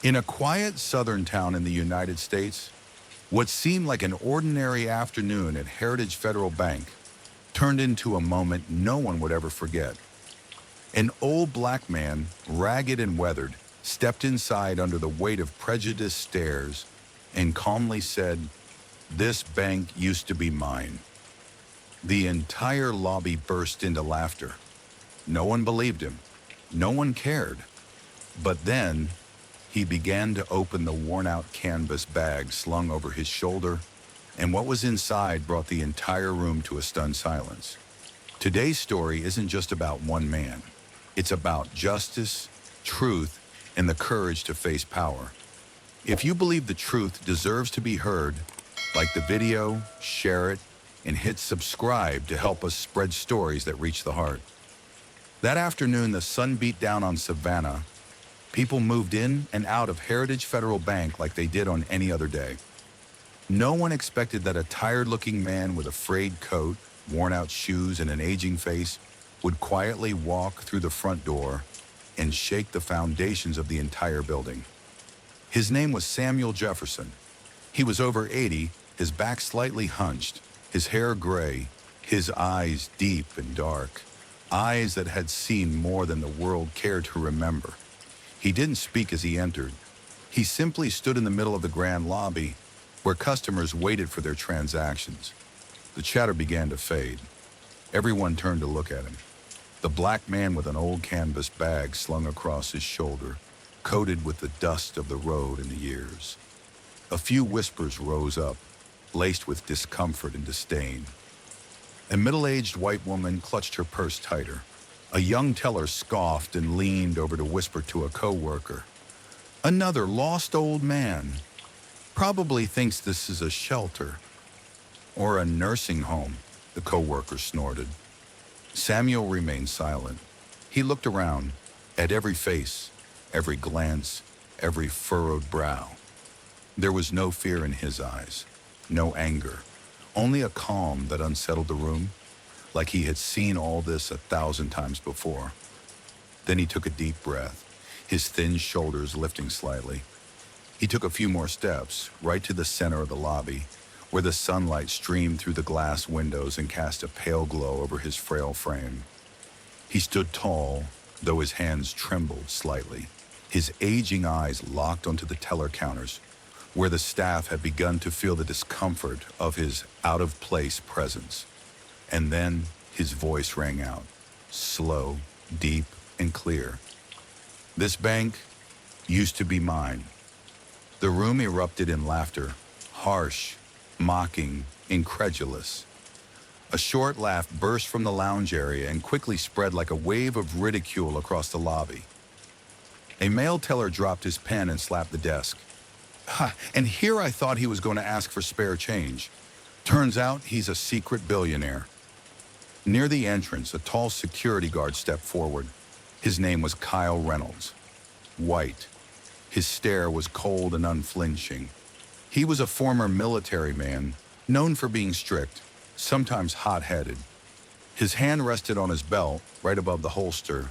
In a quiet southern town in the United States, what seemed like an ordinary afternoon at Heritage Federal Bank turned into a moment no one would ever forget. An old black man, ragged and weathered, stepped inside under the weight of prejudiced stares and calmly said, "This bank used to be mine." The entire lobby burst into laughter. No one believed him. No one cared. But then, he began to open the worn-out canvas bag slung over his shoulder, and what was inside brought the entire room to a stunned silence. Today's story isn't just about one man. It's about justice, truth, and the courage to face power. If you believe the truth deserves to be heard, like the video, share it, and hit subscribe to help us spread stories that reach the heart. That afternoon, the sun beat down on Savannah. People moved in and out of Heritage Federal Bank like they did on any other day. No one expected that a tired-looking man with a frayed coat, worn-out shoes, and an aging face would quietly walk through the front door and shake the foundations of the entire building. His name was Samuel Jefferson. He was over 80, his back slightly hunched, his hair gray, his eyes deep and dark, eyes that had seen more than the world cared to remember. He didn't speak as he entered. He simply stood in the middle of the grand lobby where customers waited for their transactions. The chatter began to fade. Everyone turned to look at him. The black man with an old canvas bag slung across his shoulder, coated with the dust of the road and the years. A few whispers rose up, laced with discomfort and disdain. A middle-aged white woman clutched her purse tighter. A young teller scoffed and leaned over to whisper to a coworker. "Another lost old man. Probably thinks this is a shelter." "Or a nursing home," the coworker snorted. Samuel remained silent. He looked around, at every face, every glance, every furrowed brow. There was no fear in his eyes, no anger, only a calm that unsettled the room, like he had seen all this 1,000 times before. Then he took a deep breath, his thin shoulders lifting slightly. He took a few more steps, right to the center of the lobby, where the sunlight streamed through the glass windows and cast a pale glow over his frail frame. He stood tall, though his hands trembled slightly, his aging eyes locked onto the teller counters, where the staff had begun to feel the discomfort of his out-of-place presence. And then his voice rang out, slow, deep, and clear. "This bank used to be mine." The room erupted in laughter, harsh, mocking, incredulous. A short laugh burst from the lounge area and quickly spread like a wave of ridicule across the lobby. A male teller dropped his pen and slapped the desk. "Ha, and here I thought he was going to ask for spare change. Turns out he's a secret billionaire." Near the entrance, a tall security guard stepped forward. His name was Kyle Reynolds. White. His stare was cold and unflinching. He was a former military man, known for being strict, sometimes hot-headed. His hand rested on his belt, right above the holster.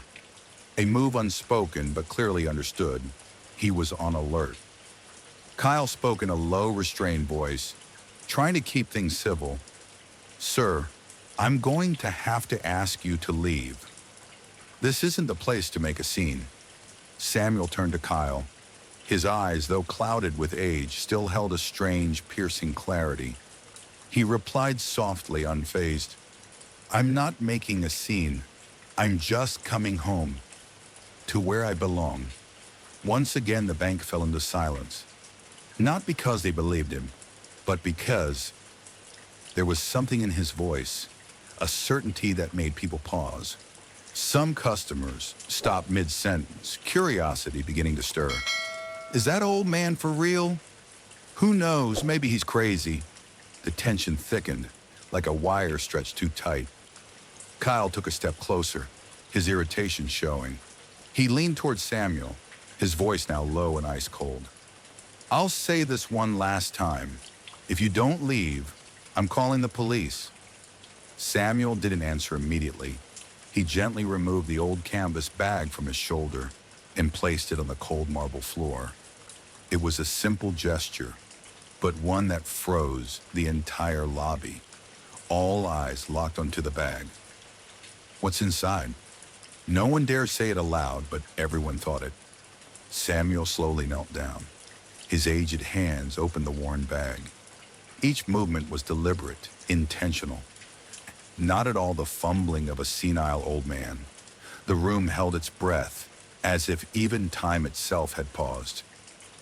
A move unspoken but clearly understood. He was on alert. Kyle spoke in a low, restrained voice, trying to keep things civil. "Sir, I'm going to have to ask you to leave. This isn't the place to make a scene." Samuel turned to Kyle. His eyes, though clouded with age, still held a strange, piercing clarity. He replied softly, unfazed, "I'm not making a scene. I'm just coming home, to where I belong." Once again, the bank fell into silence. Not because they believed him, but because there was something in his voice, a certainty that made people pause. Some customers stopped mid-sentence, curiosity beginning to stir. "Is that old man for real? Who knows, maybe he's crazy." The tension thickened, like a wire stretched too tight. Kyle took a step closer, his irritation showing. He leaned toward Samuel, his voice now low and ice cold. "I'll say this one last time. If you don't leave, I'm calling the police." Samuel didn't answer immediately. He gently removed the old canvas bag from his shoulder and placed it on the cold marble floor. It was a simple gesture, but one that froze the entire lobby. All eyes locked onto the bag. What's inside? No one dared say it aloud, but everyone thought it. Samuel slowly knelt down. His aged hands opened the worn bag. Each movement was deliberate, intentional. Not at all the fumbling of a senile old man. The room held its breath, as if even time itself had paused.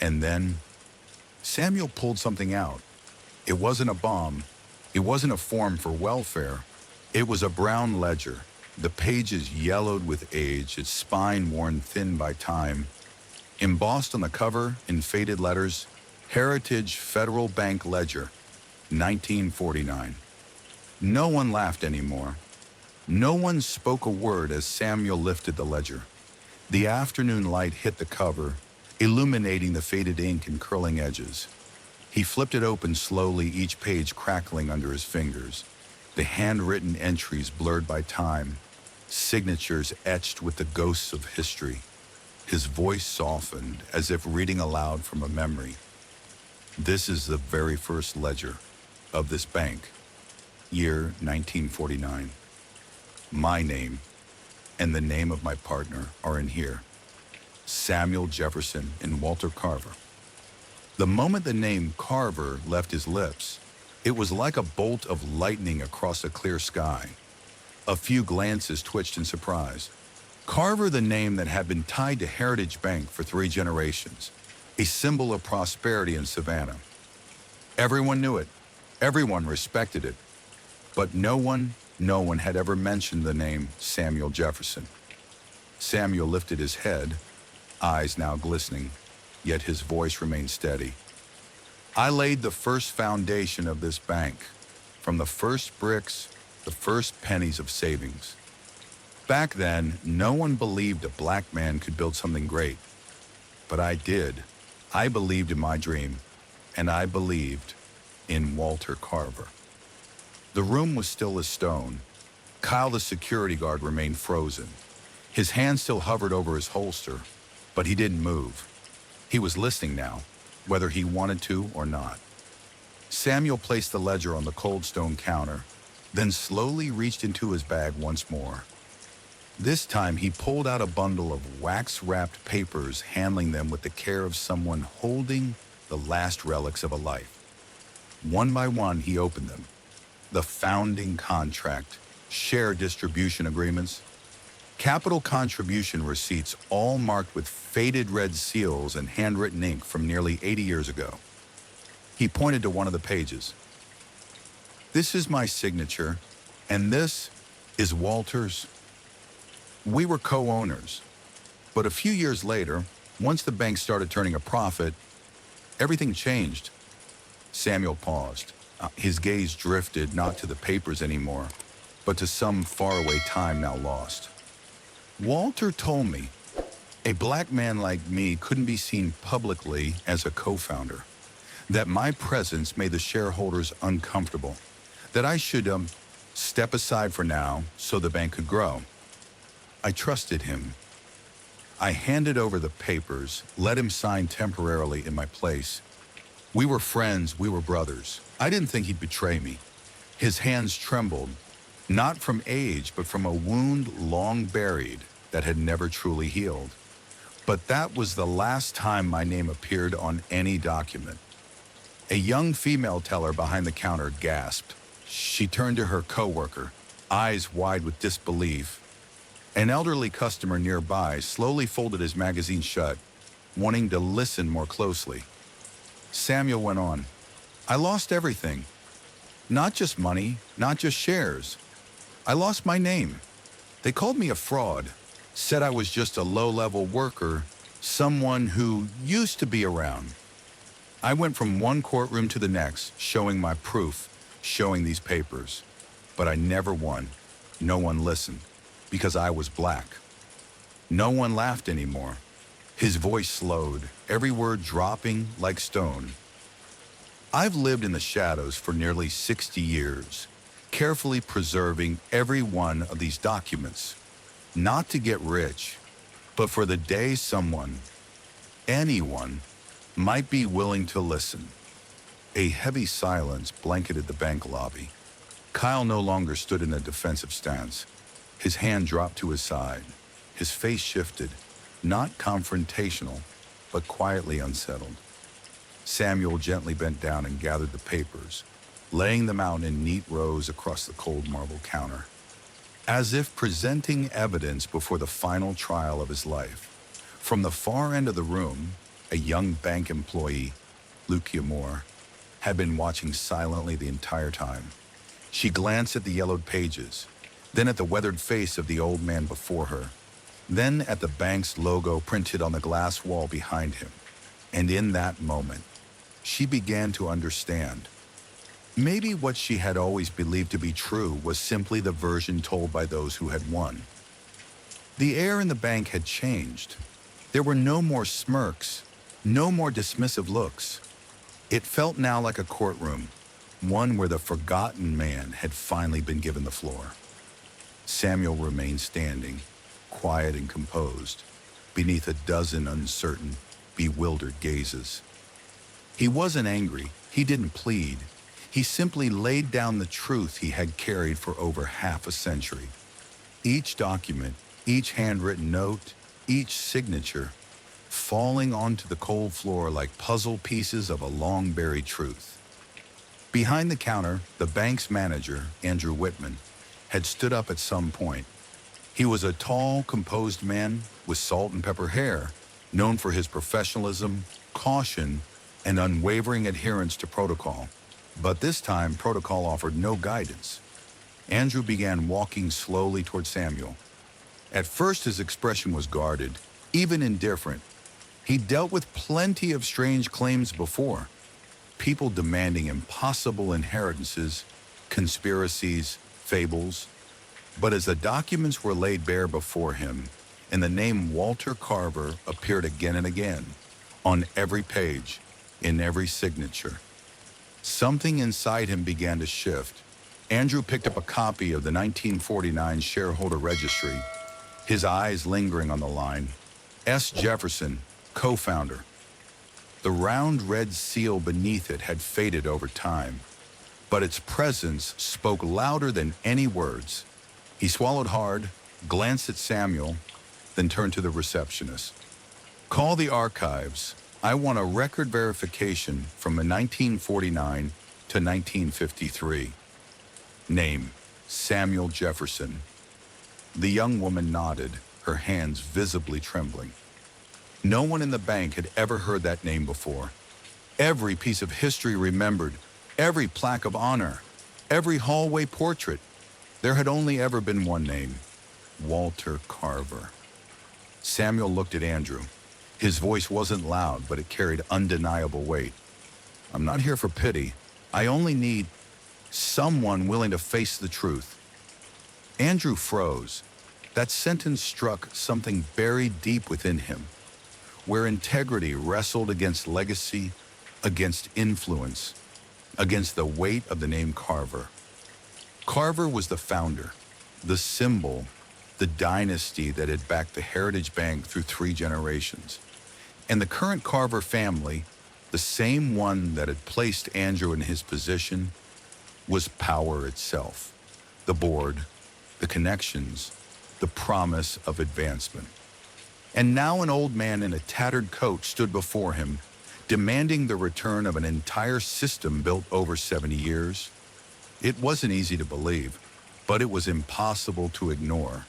And then, Samuel pulled something out. It wasn't a bomb. It wasn't a form for welfare. It was a brown ledger, the pages yellowed with age, its spine worn thin by time. Embossed on the cover, in faded letters, Heritage Federal Bank Ledger, 1949. No one laughed anymore. No one spoke a word as Samuel lifted the ledger. The afternoon light hit the cover, illuminating the faded ink and curling edges. He flipped it open slowly, each page crackling under his fingers. The handwritten entries blurred by time, signatures etched with the ghosts of history. His voice softened, as if reading aloud from a memory. This is the very first ledger of this bank. Year 1949. My name and the name of my partner are in here. Samuel Jefferson and Walter Carver. The moment the name Carver left his lips, it was like a bolt of lightning across a clear sky. A few glances twitched in surprise. Carver, the name that had been tied to Heritage Bank for 3 generations, a symbol of prosperity in Savannah. Everyone knew it. Everyone respected it. But no one had ever mentioned the name Samuel Jefferson. Samuel lifted his head, eyes now glistening, yet his voice remained steady. I laid the first foundation of this bank, from the first bricks, the first pennies of savings. Back then, no one believed a black man could build something great. But I did. I believed in my dream, and I believed in Walter Carver. The room was still as stone. Kyle, the security guard, remained frozen. His hand still hovered over his holster, but he didn't move. He was listening now, whether he wanted to or not. Samuel placed the ledger on the cold stone counter, then slowly reached into his bag once more. This time he pulled out a bundle of wax-wrapped papers, handling them with the care of someone holding the last relics of a life. One by one he opened them. The founding contract, share distribution agreements, capital contribution receipts, all marked with faded red seals and handwritten ink from nearly 80 years ago. He pointed to one of the pages. This is my signature, and this is Walter's. We were co-owners, but a few years later, once the bank started turning a profit, everything changed. Samuel paused. His gaze drifted not to the papers anymore, but to some faraway time now lost. Walter told me a black man like me couldn't be seen publicly as a co-founder, that my presence made the shareholders uncomfortable, that I should step aside for now so the bank could grow. I trusted him. I handed over the papers, let him sign temporarily in my place. We were friends, we were brothers. I didn't think he'd betray me. His hands trembled, not from age, but from a wound long buried that had never truly healed. But that was the last time my name appeared on any document. A young female teller behind the counter gasped. She turned to her coworker, eyes wide with disbelief. An elderly customer nearby slowly folded his magazine shut, wanting to listen more closely. Samuel went on. I lost everything. Not just money, not just shares. I lost my name. They called me a fraud, said I was just a low-level worker, someone who used to be around. I went from one courtroom to the next, showing my proof, showing these papers. But I never won. No one listened, because I was black. No one laughed anymore. His voice slowed, every word dropping like stone. I've lived in the shadows for nearly 60 years, carefully preserving every one of these documents, not to get rich, but for the day someone, anyone, might be willing to listen. A heavy silence blanketed the bank lobby. Kyle no longer stood in a defensive stance. His hand dropped to his side. His face shifted, not confrontational, but quietly unsettled. Samuel gently bent down and gathered the papers, laying them out in neat rows across the cold marble counter, as if presenting evidence before the final trial of his life. From the far end of the room, a young bank employee, Lucia Moore, had been watching silently the entire time. She glanced at the yellowed pages, then at the weathered face of the old man before her, then at the bank's logo printed on the glass wall behind him. And in that moment, she began to understand. Maybe what she had always believed to be true was simply the version told by those who had won. The air in the bank had changed. There were no more smirks, no more dismissive looks. It felt now like a courtroom, one where the forgotten man had finally been given the floor. Samuel remained standing, quiet and composed, beneath a dozen uncertain, bewildered gazes. He wasn't angry. He didn't plead. He simply laid down the truth he had carried for over half a century. Each document, each handwritten note, each signature, falling onto the cold floor like puzzle pieces of a long-buried truth. Behind the counter, the bank's manager, Andrew Whitman, had stood up at some point. He was a tall, composed man with salt and pepper hair, known for his professionalism, caution, and unwavering adherence to protocol. But this time, protocol offered no guidance. Andrew began walking slowly toward Samuel. At first, his expression was guarded, even indifferent. He dealt with plenty of strange claims before. People demanding impossible inheritances, conspiracies, fables. But as the documents were laid bare before him, and the name Walter Carver appeared again and again, on every page, in every signature, something inside him began to shift. Andrew picked up a copy of the 1949 shareholder registry, his eyes lingering on the line, S. Jefferson, co-founder. The round red seal beneath it had faded over time, but its presence spoke louder than any words. He swallowed hard, glanced at Samuel, then turned to the receptionist. Call the archives. I want a record verification from 1949 to 1953. Name, Samuel Jefferson. The young woman nodded, her hands visibly trembling. No one in the bank had ever heard that name before. Every piece of history remembered, every plaque of honor, every hallway portrait. There had only ever been one name, Walter Carver. Samuel looked at Andrew. His voice wasn't loud, but it carried undeniable weight. I'm not here for pity. I only need someone willing to face the truth. Andrew froze. That sentence struck something buried deep within him, where integrity wrestled against legacy, against influence, against the weight of the name Carver. Carver was the founder, the symbol, the dynasty that had backed the Heritage Bank through 3 generations. And the current Carver family, the same one that had placed Andrew in his position, was power itself. The board, the connections, the promise of advancement. And now an old man in a tattered coat stood before him, demanding the return of an entire system built over 70 years. It wasn't easy to believe, but it was impossible to ignore.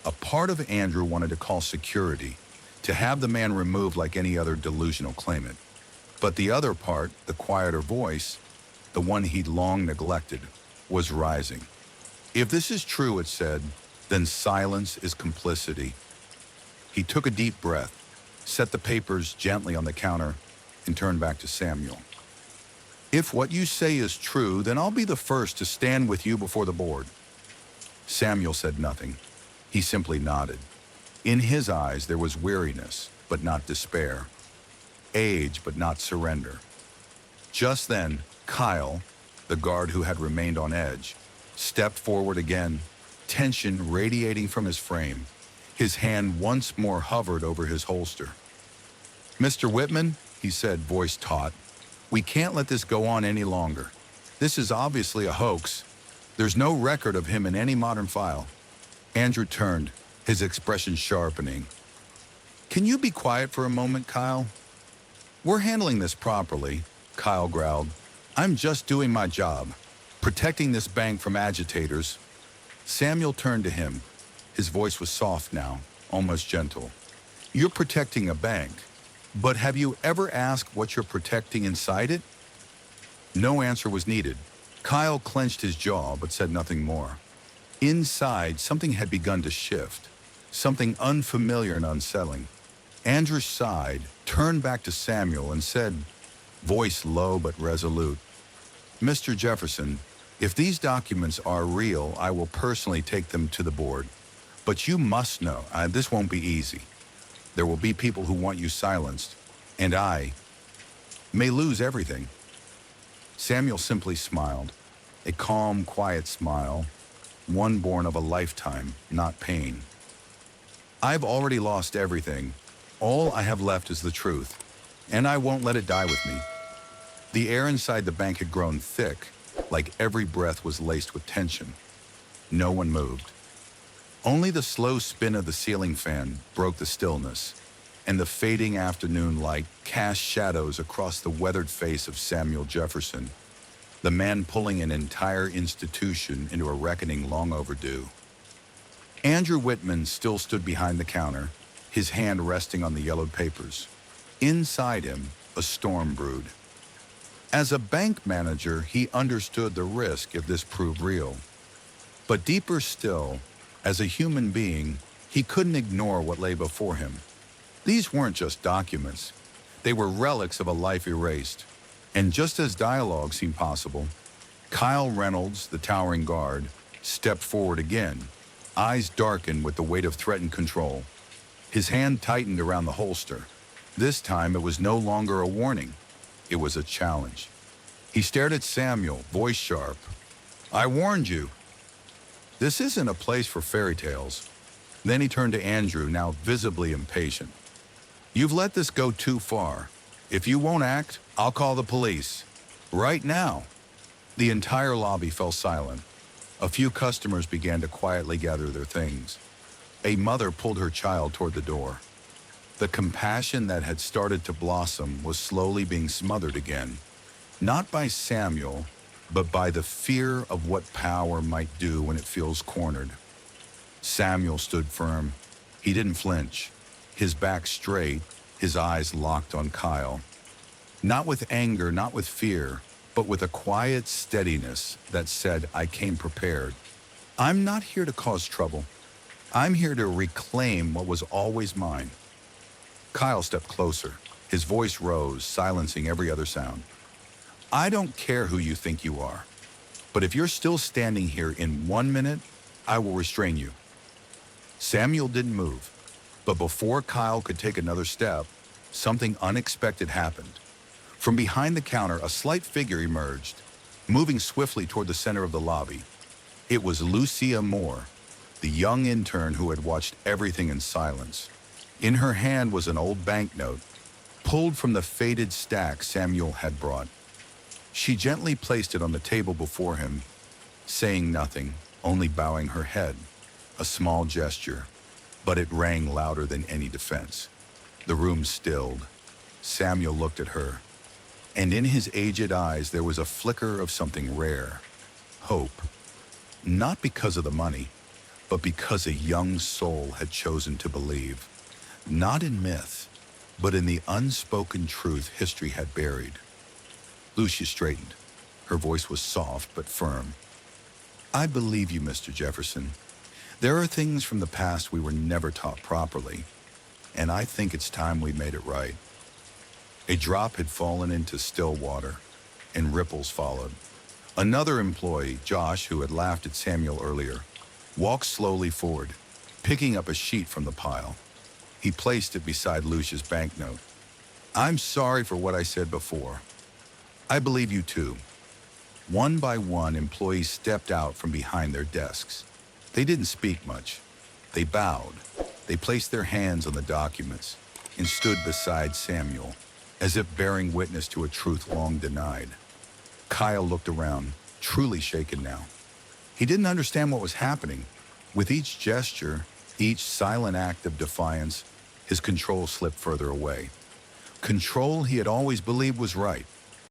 A part of Andrew wanted to call security, to have the man removed like any other delusional claimant. But the other part, the quieter voice, the one he'd long neglected, was rising. If this is true, it said, then silence is complicity. He took a deep breath, set the papers gently on the counter, and turned back to Samuel. If what you say is true, then I'll be the first to stand with you before the board. Samuel said nothing. He simply nodded. In his eyes, there was weariness, but not despair. Age, but not surrender. Just then, Kyle, the guard who had remained on edge, stepped forward again, tension radiating from his frame. His hand once more hovered over his holster. Mr. Whitman, he said, voice taut. "We can't let this go on any longer. This is obviously a hoax. There's no record of him in any modern file." Andrew turned, his expression sharpening. "Can you be quiet for a moment, Kyle?" "We're handling this properly," Kyle growled. "I'm just doing my job, protecting this bank from agitators." Samuel turned to him. His voice was soft now, almost gentle. "You're protecting a bank, but have you ever asked what you're protecting inside it?" No answer was needed. Kyle clenched his jaw but said nothing more. Inside, something had begun to shift, something unfamiliar and unsettling. Andrew sighed, turned back to Samuel, and said, voice low but resolute, "Mr. Jefferson, if these documents are real, I will personally take them to the board. But you must know, this won't be easy. There will be people who want you silenced, and I may lose everything." Samuel simply smiled, a calm, quiet smile, one born of a lifetime, not pain. "I've already lost everything. All I have left is the truth, and I won't let it die with me." The air inside the bank had grown thick, like every breath was laced with tension. No one moved. Only the slow spin of the ceiling fan broke the stillness, and the fading afternoon light cast shadows across the weathered face of Samuel Jefferson, the man pulling an entire institution into a reckoning long overdue. Andrew Whitman still stood behind the counter, his hand resting on the yellowed papers. Inside him, a storm brewed. As a bank manager, he understood the risk if this proved real. But deeper still, as a human being, he couldn't ignore what lay before him. These weren't just documents. They were relics of a life erased. And just as dialogue seemed possible, Kyle Reynolds, the towering guard, stepped forward again, eyes darkened with the weight of threatened control. His hand tightened around the holster. This time it was no longer a warning. It was a challenge. He stared at Samuel, voice sharp. "I warned you. This isn't a place for fairy tales." Then he turned to Andrew, now visibly impatient. "You've let this go too far. If you won't act, I'll call the police. Right now." The entire lobby fell silent. A few customers began to quietly gather their things. A mother pulled her child toward the door. The compassion that had started to blossom was slowly being smothered again, not by Samuel, but by the fear of what power might do when it feels cornered. Samuel stood firm. He didn't flinch, his back straight, his eyes locked on Kyle. Not with anger, not with fear, but with a quiet steadiness that said, "I came prepared. I'm not here to cause trouble. I'm here to reclaim what was always mine." Kyle stepped closer. His voice rose, silencing every other sound. "I don't care who you think you are, but if you're still standing here in 1 minute, I will restrain you." Samuel didn't move, but before Kyle could take another step, something unexpected happened. From behind the counter, a slight figure emerged, moving swiftly toward the center of the lobby. It was Lucia Moore, the young intern who had watched everything in silence. In her hand was an old banknote, pulled from the faded stack Samuel had brought. She gently placed it on the table before him, saying nothing, only bowing her head. A small gesture, but it rang louder than any defense. The room stilled. Samuel looked at her, and in his aged eyes there was a flicker of something rare. Hope. Not because of the money, but because a young soul had chosen to believe. Not in myth, but in the unspoken truth history had buried. Lucia straightened. Her voice was soft but firm. "I believe you, Mr. Jefferson. There are things from the past we were never taught properly, and I think it's time we made it right." A drop had fallen into still water, and ripples followed. Another employee, Josh, who had laughed at Samuel earlier, walked slowly forward, picking up a sheet from the pile. He placed it beside Lucia's banknote. "I'm sorry for what I said before. I believe you too." One by one, employees stepped out from behind their desks. They didn't speak much. They bowed. They placed their hands on the documents and stood beside Samuel, as if bearing witness to a truth long denied. Kyle looked around, truly shaken now. He didn't understand what was happening. With each gesture, each silent act of defiance, his control slipped further away. Control he had always believed was right,